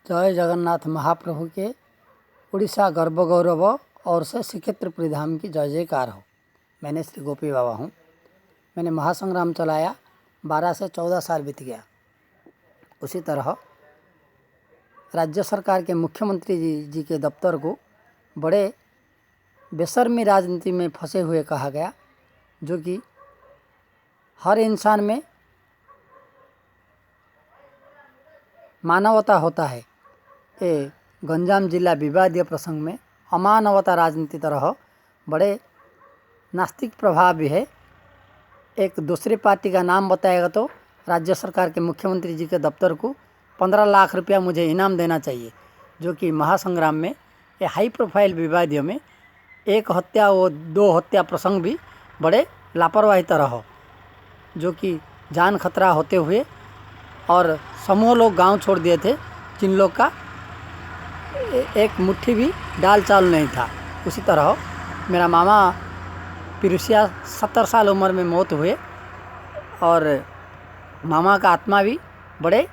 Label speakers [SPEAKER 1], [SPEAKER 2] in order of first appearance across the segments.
[SPEAKER 1] जय जगन्नाथ महाप्रभु के उड़ीसा गर्व गौरव और से श्रीक्षेत्रपुरी धाम की जय जयकार हो। मैंने श्री गोपी बाबा हूँ। मैंने महासंग्राम चलाया, 12 से 14 साल बीत गया। उसी तरह राज्य सरकार के मुख्यमंत्री जी के दफ्तर को बड़े बेशर्मी राजनीति में फंसे हुए कहा गया, जो कि हर इंसान में मानवता होता है। ये गंजाम जिला विवादीय प्रसंग में अमानवता राजनीति तरह बड़े नास्तिक प्रभाव भी है। एक दूसरी पार्टी का नाम बताएगा तो राज्य सरकार के मुख्यमंत्री जी के दफ्तर को 15 लाख रुपया मुझे इनाम देना चाहिए, जो कि महासंग्राम में ये हाई प्रोफाइल विवादियों में एक हत्या व 2 हत्या प्रसंग भी बड़े लापरवाही तरह हो, जो कि जान खतरा होते हुए और समूह लोग गांव छोड़ दिए थे, जिन लोग का एक मुट्ठी भी डाल चाल नहीं था। उसी तरह मेरा मामा पिरुसिया 70 साल उम्र में मौत हुए और मामा का आत्मा भी बड़े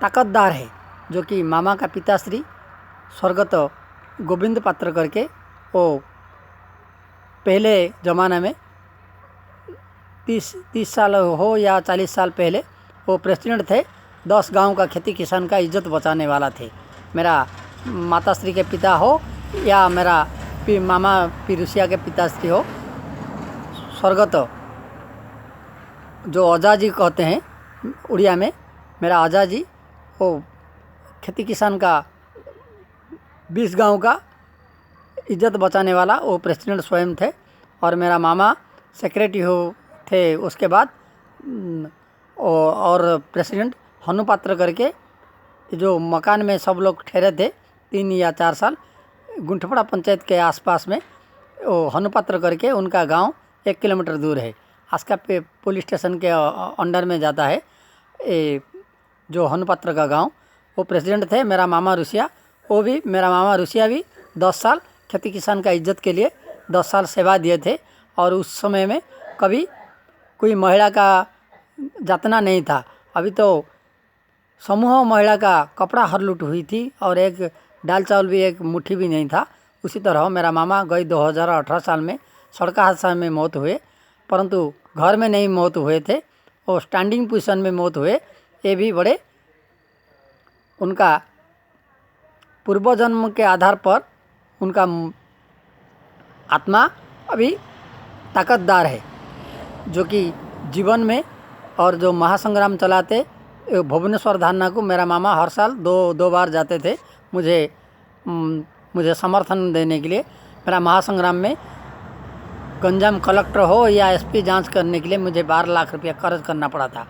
[SPEAKER 1] ताकतदार है, जो कि मामा का पिताश्री स्वर्गत गोविंद पात्र करके वो पहले ज़माना में 30 साल हो या 40 साल पहले वो प्रेसिडेंट थे। 10 गांव का खेती किसान का इज्जत बचाने वाला थे। मेरा माताश्री के पिता हो या मेरा मामा पिरुसिया के पिताश्री हो, स्वर्गत जो अजा जी कहते हैं उड़िया में, मेरा अजा जी वो खेती किसान का 20 गांव का इज्जत बचाने वाला वो प्रेसिडेंट स्वयं थे। और मेरा मामा सेक्रेटरी हो थे उसके बाद, और प्रेसिडेंट हनुपात्र करके जो मकान में सब लोग ठहरे थे 3 या 4 साल, गुंठपड़ा पंचायत के आसपास में वो हनुपात्र करके उनका गांव 1 किलोमीटर दूर है। आस्का पे पुलिस स्टेशन के अंडर में जाता है जो हनुपात्र का गांव। वो प्रेसिडेंट थे मेरा मामा रुसिया। वो भी मेरा मामा रुसिया भी 10 साल खेती किसान का इज्जत के लिए 10 साल सेवा दिए थे। और उस समय में कभी कोई महिला का जातना नहीं था। अभी तो समूह महिला का कपड़ा हर लूट हुई थी और एक दाल चावल भी एक मुट्ठी भी नहीं था। उसी तरह मेरा मामा गई 2018 साल में सड़क हादसा में मौत हुए, परंतु घर में नहीं मौत हुए थे, वो स्टैंडिंग पोजीशन में मौत हुए। ये भी बड़े उनका पूर्व जन्म के आधार पर उनका आत्मा अभी ताकतदार है, जो कि जीवन में और जो महासंग्राम चलाते भुवनेश्वर धारणा को मेरा मामा हर साल दो बार जाते थे मुझे समर्थन देने के लिए। मेरा महासंग्राम में गंजाम कलेक्टर हो या एसपी जांच करने के लिए मुझे 12 लाख रुपया खर्च करना पड़ा था।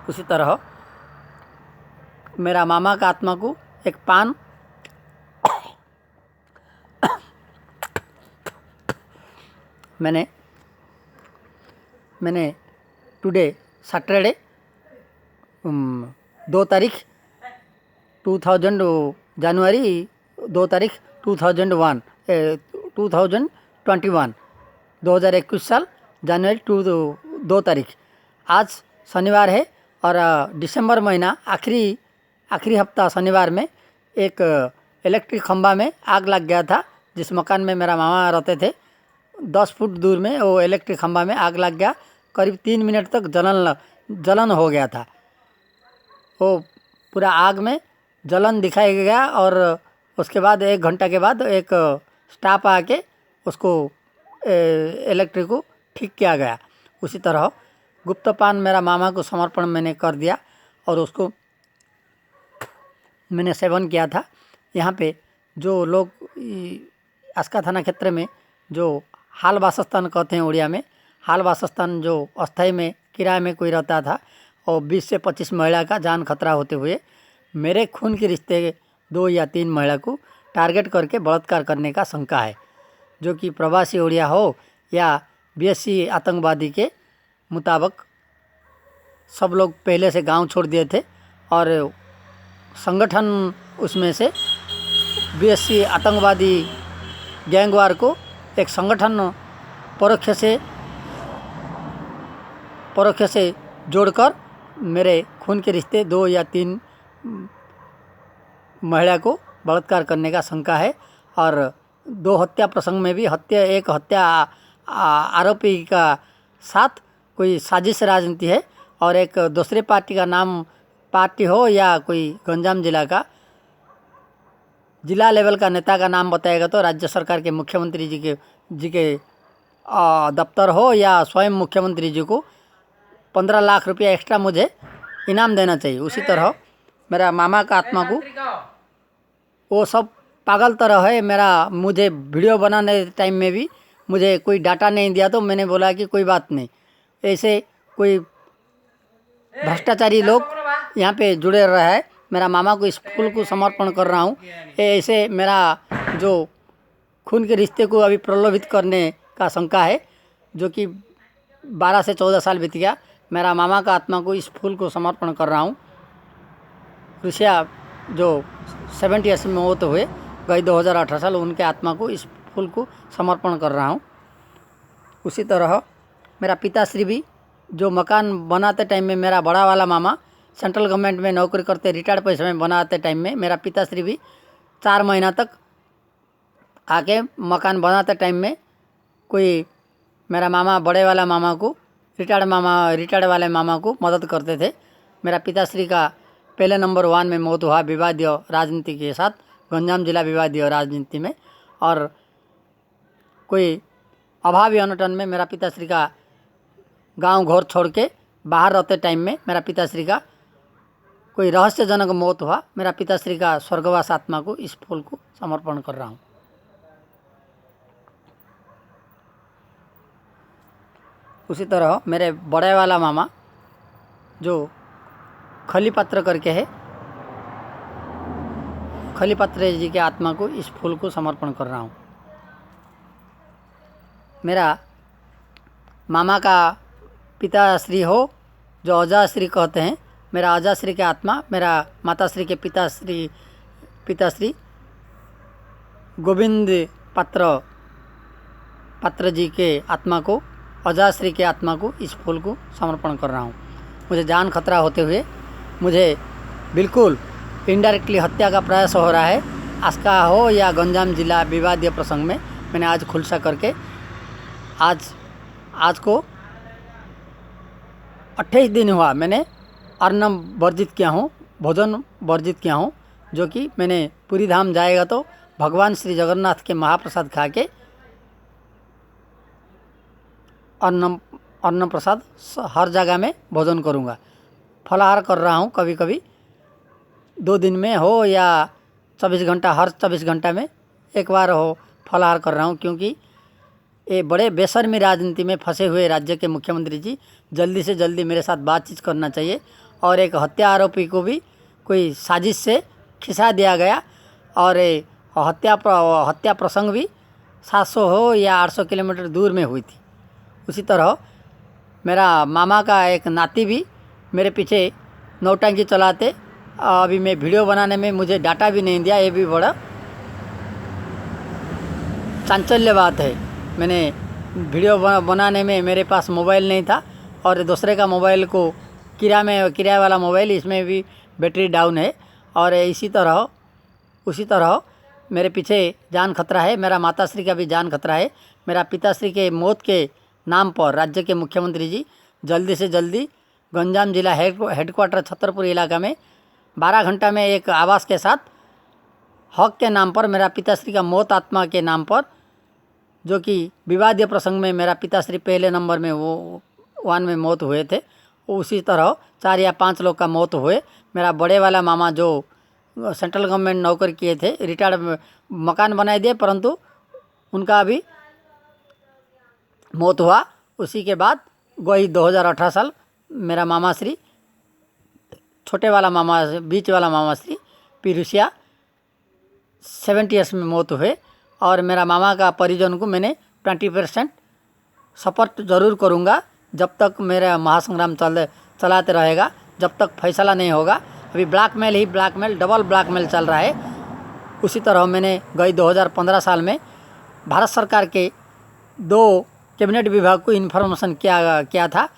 [SPEAKER 1] उसी तरह मेरा मामा का आत्मा को एक पान मैंने टुडे सैटरडे 2 तारीख 2000 जनवरी 2 तारीख 2021 साल जनवरी 2 तारीख आज शनिवार है। और दिसंबर महीना आखिरी हफ्ता शनिवार में एक इलेक्ट्रिक खंभा में आग लग गया था। जिस मकान में मेरा मामा रहते थे 10 फुट दूर में वो इलेक्ट्रिक खंभा में आग लग गया। करीब 3 मिनट तक जलन हो गया था। वो पूरा आग में जलन दिखाई गया और उसके बाद 1 घंटा के बाद एक स्टाफ आके उसको इलेक्ट्रिक को ठीक किया गया। उसी तरह गुप्तपान मेरा मामा को समर्पण मैंने कर दिया और उसको मैंने सेवन किया था। यहाँ पे जो लोग आस्का थाना क्षेत्र में जो हाल वासस्थान कहते हैं उड़िया में, हाल वासस्थान जो अस्थाई में किराए में कोई रहता था और 20 से 25 महिला का जान खतरा होते हुए मेरे खून के रिश्ते 2 या 3 महिला को टारगेट करके बलात्कार करने का शंका है, जो कि प्रवासी उड़िया हो या बीएससी आतंकवादी के मुताबिक सब लोग पहले से गांव छोड़ दिए थे और संगठन उसमें से बीएससी आतंकवादी गैंगवार को एक संगठन परोक्ष से जोड़कर मेरे खून के रिश्ते 2 या 3 महिला को बलात्कार करने का शंका है। और 2 हत्या प्रसंग में भी एक हत्या आरोपी का साथ कोई साजिश राजनीति है और एक दूसरे पार्टी का नाम पार्टी हो या कोई गंजाम जिला का जिला लेवल का नेता का नाम बताएगा तो राज्य सरकार के मुख्यमंत्री जी के दफ्तर हो या स्वयं मुख्यमंत्री जी को 15 लाख रुपया एक्स्ट्रा मुझे इनाम देना चाहिए। उसी तरह मेरा मामा का आत्मा को वो सब पागल तरह है। मुझे वीडियो बनाने टाइम में भी मुझे कोई डाटा नहीं दिया तो मैंने बोला कि कोई बात नहीं, ऐसे कोई भ्रष्टाचारी लोग यहाँ पे जुड़े रहा है। मेरा मामा को इस फूल को समर्पण कर रहा हूँ। ऐसे मेरा जो खून के रिश्ते को अभी प्रलोभित करने का शंका है, जो कि 12 से 14 साल बीत गया। मेरा मामा का आत्मा को इस फूल को समर्पण कर रहा हूँ। रुसिया जो 70 ईयर्स में मौत हुए गई 2018 साल, उनके आत्मा को इस फूल को समर्पण कर रहा हूँ। उसी तरह मेरा पिताश्री भी जो मकान बनाते टाइम में, मेरा बड़ा वाला मामा सेंट्रल गवर्नमेंट में नौकरी करते, रिटायर्ड पैसे में बनाते टाइम में मेरा पिताश्री भी 4 महीना तक आके मकान बनाते टाइम में कोई मेरा मामा बड़े वाला मामा को रिटायर्ड वाले मामा को मदद करते थे। मेरा पिताश्री का पहले नंबर 1 में मौत हुआ विवादीय राजनीति के साथ, गंजाम जिला विवादीय राजनीति में। और कोई अभावी अनटन में मेरा पिताश्री का गांव घर छोड़ के बाहर रहते टाइम में मेरा पिताश्री का कोई रहस्यजनक मौत हुआ। मेरा पिताश्री का स्वर्गवास आत्मा को इस फूल को समर्पण कर रहा हूँ। उसी तरह मेरे बड़े वाला मामा जो खली पात्र करके है, खली पात्र जी के आत्मा को इस फूल को समर्पण कर रहा हूँ। मेरा मामा का पिताश्री हो जो अजाश्री कहते हैं, मेरा अजाश्री के आत्मा मेरा माताश्री के पिताश्री गोविंद पात्र जी के आत्मा को, अजाश्री के आत्मा को इस फूल को समर्पण कर रहा हूँ। मुझे जान खतरा होते हुए मुझे बिल्कुल इनडायरेक्टली हत्या का प्रयास हो रहा है। आस्का हो या गंजाम जिला विवादीय प्रसंग में मैंने आज खुलासा करके आज को 28 दिन हुआ मैंने अन्न वर्जित किया हूँ, भोजन वर्जित किया हूँ, जो कि मैंने पूरी धाम जाएगा तो भगवान श्री जगन्नाथ के महाप्रसाद खा के अन्न प्रसाद हर जगह में भोजन करूँगा। फलाहार कर रहा हूँ, कभी कभी 2 दिन में हो या 24 घंटा, हर 24 घंटा में एक बार हो फलाहार कर रहा हूँ। क्योंकि ये बड़े बेशर्मी राजनीति में फंसे हुए राज्य के मुख्यमंत्री जी जल्दी से जल्दी मेरे साथ बातचीत करना चाहिए। और एक हत्या आरोपी को भी कोई साजिश से खिंचा दिया गया और हत्या प्रसंग भी 700 हो या 800 किलोमीटर दूर में हुई थी। उसी तरह मेरा मामा का एक नाती भी मेरे पीछे नौटंकी चलाते, अभी मैं वीडियो बनाने में मुझे डाटा भी नहीं दिया। ये भी बड़ा चांचल्य बात है। मैंने वीडियो बनाने में मेरे पास मोबाइल नहीं था और दूसरे का मोबाइल को किराए वाला मोबाइल, इसमें भी बैटरी डाउन है। और उसी तरह मेरे पीछे जान खतरा है। मेरा माताश्री का भी जान खतरा है। मेरा पिताश्री के मौत के नाम पर राज्य के मुख्यमंत्री जी जल्दी से जल्दी गंजाम जिला हेडक्वार्टर छतरपुर इलाका में 12 घंटा में एक आवास के साथ हक के नाम पर, मेरा पिताश्री का मौत आत्मा के नाम पर, जो कि विवादीय प्रसंग में मेरा पिताश्री पहले नंबर में 1 में मौत हुए थे, उसी तरह 4 या 5 लोग का मौत हुए। मेरा बड़े वाला मामा जो सेंट्रल गवर्नमेंट नौकरी किए थे, रिटायर्ड मकान बनाए दिए, परंतु उनका भी मौत हुआ। उसी के बाद वही 2018 साल मेरा मामा श्री, छोटे वाला मामा, बीच वाला मामा श्री पिरुसिया 70 ईयर्स में मौत हुए। और मेरा मामा का परिजन को मैंने 20% सपोर्ट ज़रूर करूँगा जब तक मेरा महासंग्राम चलाते रहेगा, जब तक फैसला नहीं होगा। अभी ब्लैकमेल डबल ब्लैकमेल चल रहा है। उसी तरह मैंने गई 2015 साल में भारत सरकार के 2 कैबिनेट विभाग को इन्फॉर्मेशन किया था।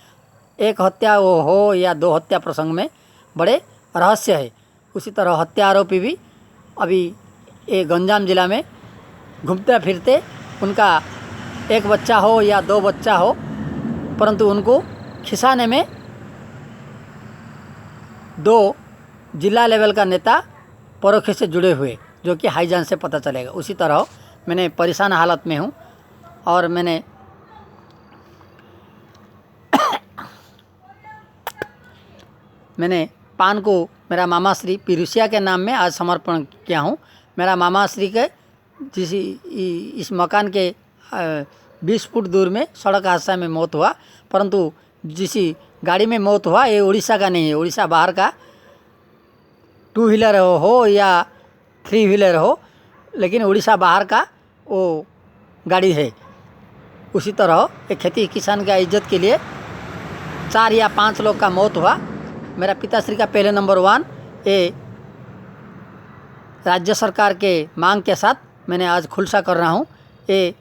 [SPEAKER 1] एक हत्या हो या 2 हत्या प्रसंग में बड़े रहस्य है। उसी तरह हत्या आरोपी भी अभी ये गंजाम जिला में घूमते फिरते उनका एक बच्चा हो या दो बच्चा हो, परंतु उनको खिसाने में दो जिला लेवल का नेता परोक्ष से जुड़े हुए, जो कि हाईजान से पता चलेगा। उसी तरह मैंने परेशान हालत में हूँ और मैंने पान को मेरा मामा श्री पिरुसिया के नाम में आज समर्पण किया हूँ। मेरा मामा श्री के इस मकान के 20 फुट दूर में सड़क हादसा में मौत हुआ, परंतु जिस गाड़ी में मौत हुआ ये उड़ीसा का नहीं है, उड़ीसा बाहर का 2 व्हीलर हो या 3 व्हीलर हो, लेकिन उड़ीसा बाहर का वो गाड़ी है। उसी तरह एक खेती किसान का इज्जत के लिए 4 या 5 लोग का मौत हुआ। मेरा पिताश्री का पहले नंबर 1 ये राज्य सरकार के मांग के साथ मैंने आज खुलासा कर रहा हूँ। ये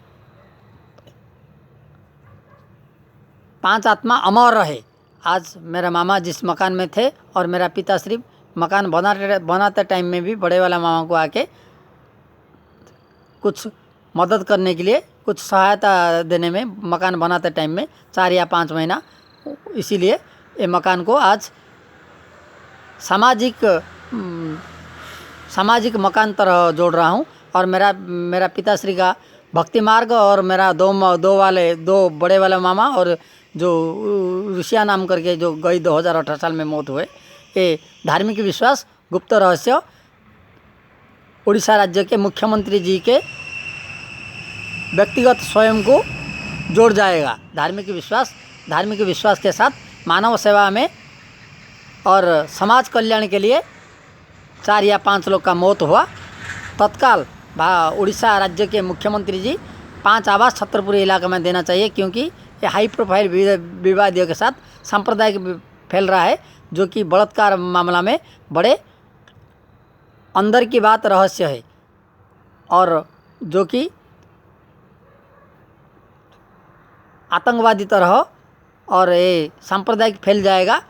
[SPEAKER 1] 5 आत्मा अमर रहे। आज मेरा मामा जिस मकान में थे और मेरा पिताश्री मकान बनाते टाइम में भी बड़े वाला मामा को आके कुछ मदद करने के लिए, कुछ सहायता देने में मकान बनाते टाइम में 4 या 5 महीना, इसीलिए ये मकान को आज सामाजिक मकान तरह जोड़ रहा हूँ। और मेरा पिताश्री का भक्ति मार्ग और मेरा दो बड़े वाले मामा और जो ऋषिया नाम करके जो गई 2018 साल में मौत हुए, ये धार्मिक विश्वास गुप्त रहस्य उड़ीसा राज्य के मुख्यमंत्री जी के व्यक्तिगत स्वयं को जोड़ जाएगा। धार्मिक विश्वास के साथ मानव सेवा में और समाज कल्याण के लिए 4 या 5 लोग का मौत हुआ। तत्काल उड़ीसा राज्य के मुख्यमंत्री जी 5 आवास छतरपुर इलाके में देना चाहिए, क्योंकि ये हाई प्रोफाइल विवादियों के साथ सांप्रदायिक फैल रहा है, जो कि बलात्कार मामला में बड़े अंदर की बात रहस्य है और जो कि आतंकवादी तरह और ये सांप्रदायिक फैल जाएगा।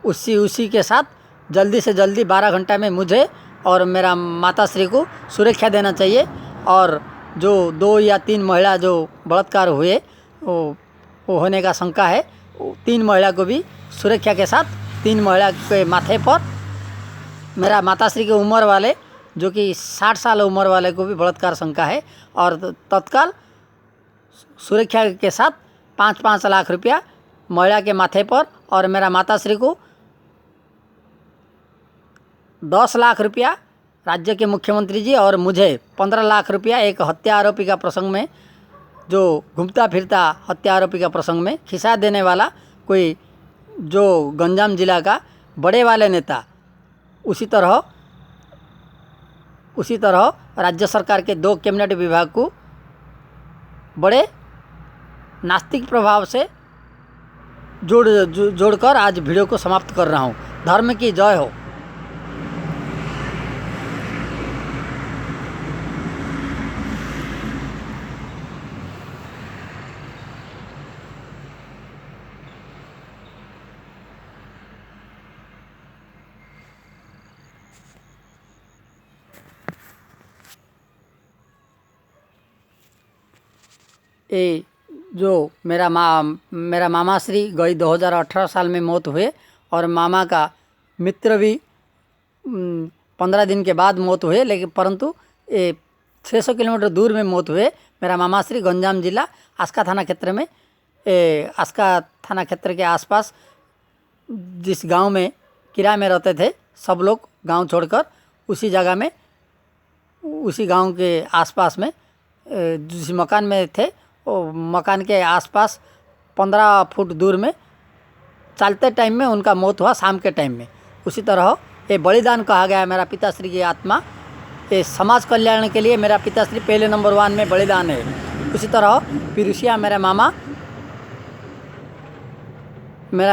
[SPEAKER 1] उसी के साथ जल्दी से जल्दी 12 घंटा में मुझे और मेरा माताश्री को सुरक्षा देना चाहिए। और जो 2 या 3 महिला जो बलात्कार हुए वो होने का शंका है, 3 महिला को भी सुरक्षा के साथ 3 महिला के माथे पर मेरा माताश्री की उम्र वाले, जो कि 60 साल उम्र वाले को भी बलात्कार शंका है। और तत्काल सुरक्षा के साथ 5-5 लाख रुपया महिला के माथे पर और मेरा माताश्री को 10 लाख रुपया राज्य के मुख्यमंत्री जी और मुझे 15 लाख रुपया एक हत्या आरोपी का प्रसंग में, जो घूमता फिरता हत्या आरोपी का प्रसंग में खिसा देने वाला कोई जो गंजाम जिला का बड़े वाले नेता, उसी तरह राज्य सरकार के 2 कैबिनेट विभाग को बड़े नास्तिक प्रभाव से जोड़कर आज वीडियो को समाप्त कर रहा हूँ। धर्म की जय हो। ये जो मेरा मामा श्री गई 2018 साल में मौत हुए और मामा का मित्र भी 15 दिन के बाद मौत हुए, लेकिन परंतु ये 600 किलोमीटर दूर में मौत हुए। मेरा मामा श्री गंजाम जिला आस्का थाना क्षेत्र में, आस्का थाना क्षेत्र के आसपास जिस गांव में किराए में रहते थे, सब लोग गांव छोड़कर उसी जगह में, उसी गांव के आसपास में जिस मकान में थे, वो मकान के आसपास 15 फुट दूर में चलते टाइम में उनका मौत हुआ, शाम के टाइम में। उसी तरह ये बलिदान कहा गया है मेरा पिताश्री की आत्मा, ये समाज कल्याण के लिए मेरा पिताश्री पहले नंबर 1 में बलिदान है। उसी तरह पिरुसिया मेरा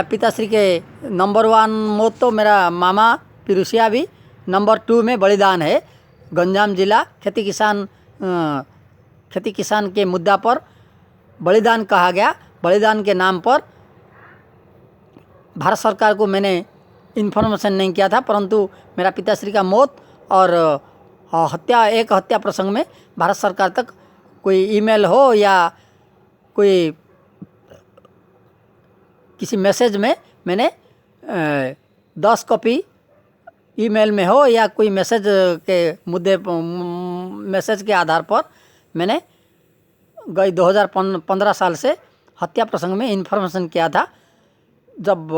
[SPEAKER 1] पिताश्री के नंबर 1 मौत, तो मेरा मामा पिरुसिया भी नंबर 2 में बलिदान है। गंजाम जिला खेती किसान के मुद्दा पर बलिदान कहा गया। बलिदान के नाम पर भारत सरकार को मैंने इन्फॉर्मेशन नहीं किया था, परंतु मेरा पिताश्री का मौत और एक हत्या प्रसंग में भारत सरकार तक कोई ईमेल हो या कोई किसी मैसेज में मैंने 10 कॉपी ईमेल में हो या कोई मैसेज के मुद्दे मैसेज के आधार पर मैंने गई 2015 साल से हत्या प्रसंग में इन्फॉर्मेशन किया था। जब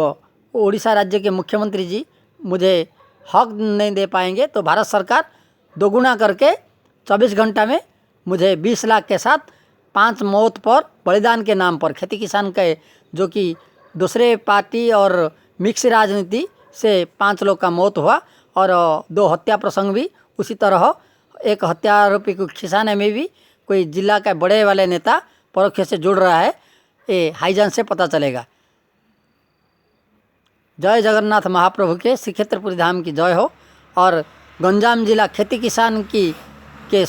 [SPEAKER 1] उड़ीसा राज्य के मुख्यमंत्री जी मुझे हक नहीं दे पाएंगे तो भारत सरकार दोगुना करके 24 घंटा में मुझे 20 लाख के साथ 5 मौत पर बलिदान के नाम पर खेती किसान के जो कि दूसरे पार्टी और मिक्स राजनीति से 5 लोग का मौत हुआ और 2 हत्या प्रसंग भी उसी तरह एक हत्या आरोपी को खिसाने में भी कोई जिला का बड़े वाले नेता परोक्ष से जुड़ रहा है, ये हाईजान से पता चलेगा। जय जगन्नाथ महाप्रभु के श्री क्षेत्रपुरी धाम की जय हो। और गंजाम जिला खेती किसान के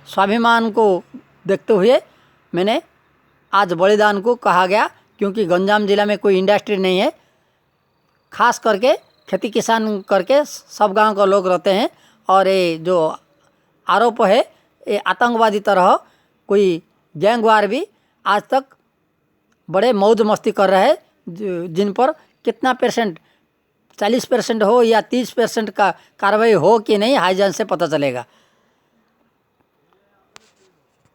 [SPEAKER 1] स्वाभिमान को देखते हुए मैंने आज बलिदान को कहा गया, क्योंकि गंजाम जिला में कोई इंडस्ट्री नहीं है, खास करके खेती किसान करके सब गांव के लोग रहते हैं। और ये जो आरोप है ये आतंकवादी तरह कोई गैंगवार भी आज तक बड़े मौज मस्ती कर रहे हैं, जिन पर कितना परसेंट 40% हो या 30% का कार्रवाई हो कि नहीं हाईजान से पता चलेगा।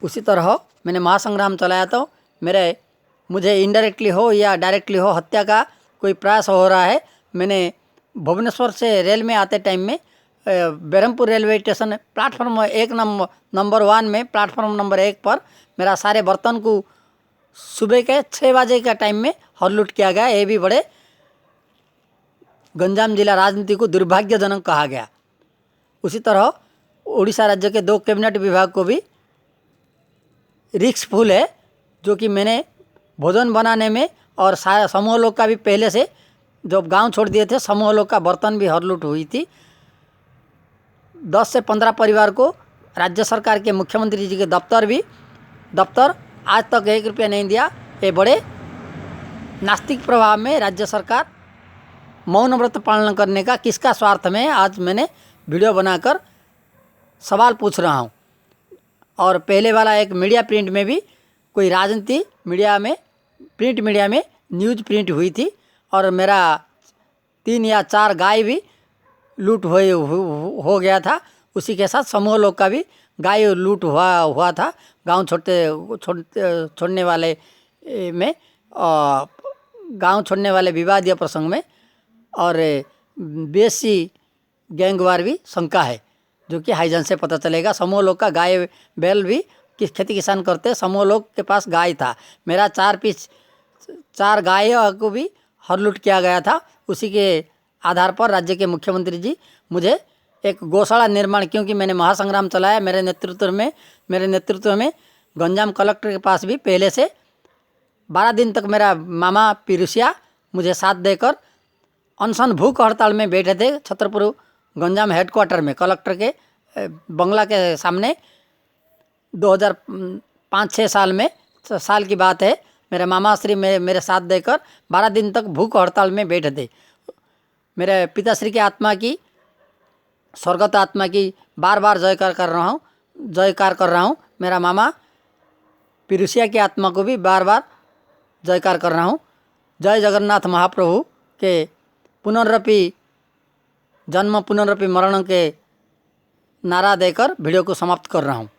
[SPEAKER 1] उसी तरह मैंने महासंग्राम चलाया तो मुझे इनडायरेक्टली हो या डायरेक्टली हो हत्या का कोई प्रयास हो रहा है। मैंने भुवनेश्वर से रेल में आते टाइम में बेरमपुर रेलवे स्टेशन प्लेटफॉर्म नंबर 1 में प्लेटफॉर्म नंबर 1 पर मेरा सारे बर्तन को सुबह के 6 बजे का टाइम में हर लूट किया गया। ये भी बड़े गंजाम जिला राजनीति को दुर्भाग्यजनक कहा गया। उसी तरह उड़ीसा राज्य के 2 कैबिनेट विभाग को भी रिस्कफुल है, जो कि मैंने भोजन बनाने में और समूह लोग का भी पहले से जब गांव छोड़ दिए थे समूह लोग का बर्तन भी हर लूट हुई थी। 10 से 15 परिवार को राज्य सरकार के मुख्यमंत्री जी के दफ्तर आज तक 1 रुपया नहीं दिया। ये बड़े नास्तिक प्रभाव में राज्य सरकार मौन व्रत पालन करने का किसका स्वार्थ में आज मैंने वीडियो बनाकर सवाल पूछ रहा हूँ। और पहले वाला एक मीडिया प्रिंट में भी कोई राजनीति मीडिया में प्रिंट मीडिया में न्यूज़ प्रिंट हुई थी और मेरा 3 या 4 गाय भी लूट हो गया था। उसी के साथ समूह लोग का भी गाय लूट हुआ था गांव छोड़ने वाले में, गांव छोड़ने वाले विवादीय प्रसंग में। और बीएससी गैंगवार भी शंका है, जो कि हाईजान से पता चलेगा। समूह लोग का गाय बैल भी खेती किसान करते, समूह लोग के पास गाय था। मेरा 4 गाय को भी हर लूट किया गया था। उसी के आधार पर राज्य के मुख्यमंत्री जी मुझे एक गौशाला निर्माण, क्योंकि मैंने महासंग्राम चलाया, मेरे नेतृत्व में गंजाम कलेक्टर के पास भी पहले से 12 दिन तक मेरा मामा पिरुसिया मुझे साथ देकर अनशन भूख हड़ताल में बैठे थे छतरपुर गंजाम हेडक्वार्टर में कलेक्टर के बंगला के सामने। 2005-6 साल की बात है। मेरे मामा श्री मेरे साथ देकर 12 दिन तक भूख हड़ताल में बैठे थे। मेरे पिताश्री की आत्मा की, स्वर्गत आत्मा की बार बार जयकार कर रहा हूँ। मेरा मामा पिरुसिया की आत्मा को भी बार बार जयकार कर रहा हूँ। जय जगन्नाथ महाप्रभु के पुनर्रपि जन्म पुनर्रपि मरण के नारा देकर वीडियो को समाप्त कर रहा हूँ।